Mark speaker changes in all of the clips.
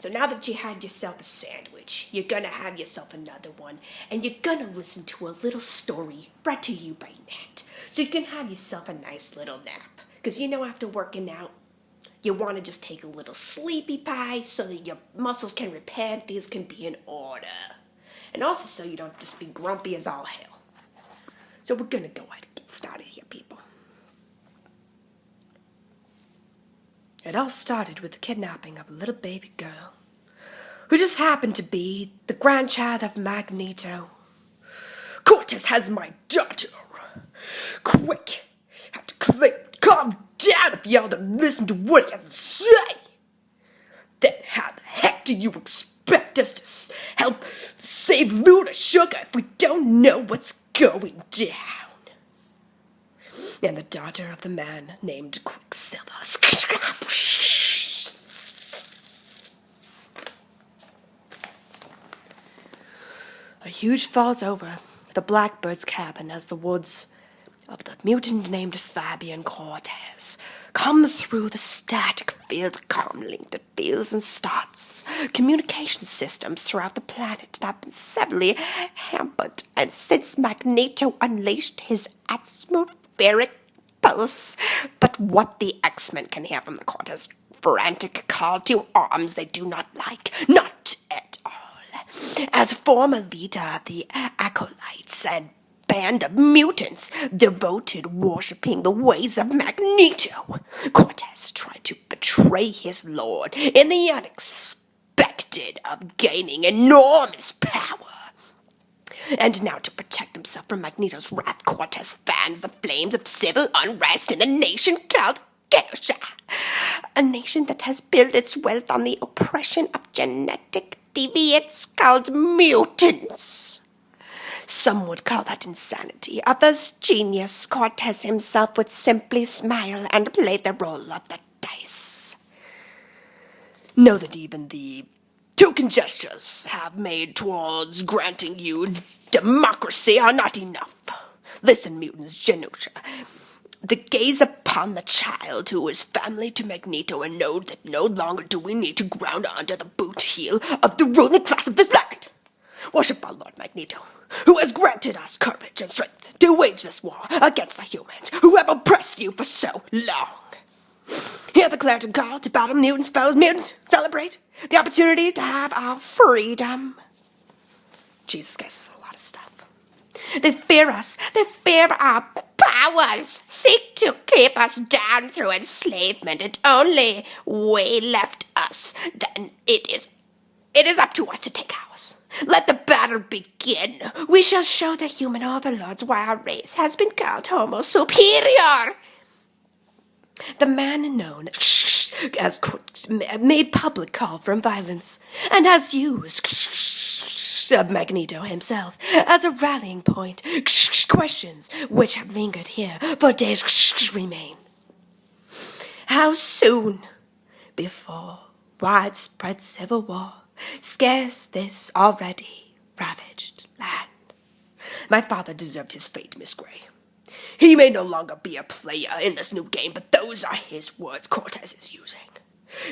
Speaker 1: So now that you had yourself a sandwich, you're gonna have yourself another one, and you're gonna listen to a little story brought to you by Nat. So you can have yourself a nice little nap. Because after working out, you want to just take a little sleepy pie so that your muscles can repair and things can be in order. And also so you don't just be grumpy as all hell. So we're gonna go ahead and get started here, people. It all started with the kidnapping of a little baby girl who just happened to be the grandchild of Magneto. Cortez has my daughter. Quick, have to calm down if y'all don't listen to what I have to say. Then how the heck do you expect us to help save Luna Sugar if we don't know what's going down? And the daughter of the man named Quicksilver. A huge falls over the Blackbird's cabin as the woods of the mutant named Fabian Cortez come through the static field comlink that feels and starts communication systems throughout the planet that have been severely hampered, and since Magneto unleashed his atmospheric pulse. But what the X-Men can hear from the Cortez frantic call to arms they do not like, not at all. As former leader of the Acolytes and band of mutants devoted worshipping the ways of Magneto, Cortez tried to betray his lord in the unexpected of gaining enormous power. And now to protect himself from Magneto's wrath, Cortez fans the flames of civil unrest in a nation called Genosha, a nation that has built its wealth on the oppression of genetic deviates called mutants. Some would call that insanity, others genius. Cortez himself would simply smile and play the role of the dice. Know that even the token gestures have made towards granting you democracy are not enough. Listen, mutants, Genosha. The gaze upon the child who is family to Magneto and know that no longer do we need to ground under the boot heel of the ruling class of this land. Worship our Lord Magneto, who has granted us courage and strength to wage this war against the humans who have oppressed you for so long. Hear the clarion call to battle, mutants, fellows mutants. Celebrate the opportunity to have our freedom. Jesus, guys, that's a lot of stuff. They fear us. They fear our powers. Seek to keep us down through enslavement, and only way left us. Then it is up to us to take ours. Let the battle begin. We shall show the human overlords why our race has been called Homo Superior. The man known as made public call from violence and has used Magneto himself as a rallying point. Questions which have lingered here for days remain. How soon before widespread civil war scares this already ravaged land? My father deserved his fate, Miss Gray. He may no longer be a player in this new game, but those are his words Cortez is using.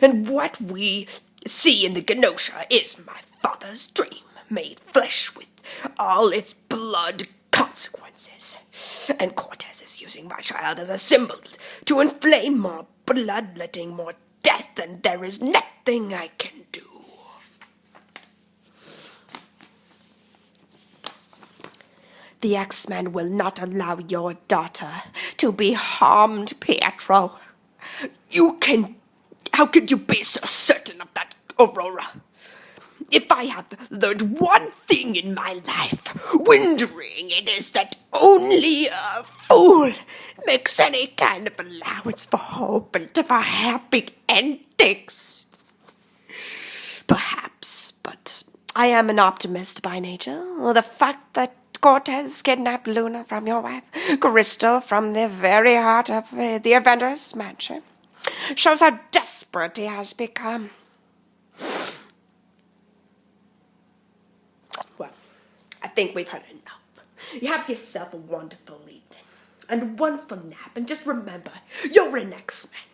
Speaker 1: And what we see in the Genosha is my father's dream, made flesh with all its blood consequences. And Cortez is using my child as a symbol to inflame more bloodletting, more death, and there is nothing I can do. The X-Men will not allow your daughter to be harmed, Pietro. How could you be so certain of that, Aurora? If I have learned one thing in my life, wondering, it is that only a fool makes any kind of allowance for hope and for happy endings. Perhaps, but I am an optimist by nature. The fact that Cortez kidnapped Luna from your wife, Crystal from the very heart of the Avengers Mansion, shows how desperate he has become. Well, I think we've had enough. You have yourself a wonderful evening and a wonderful nap, and just remember, you're an X-Men.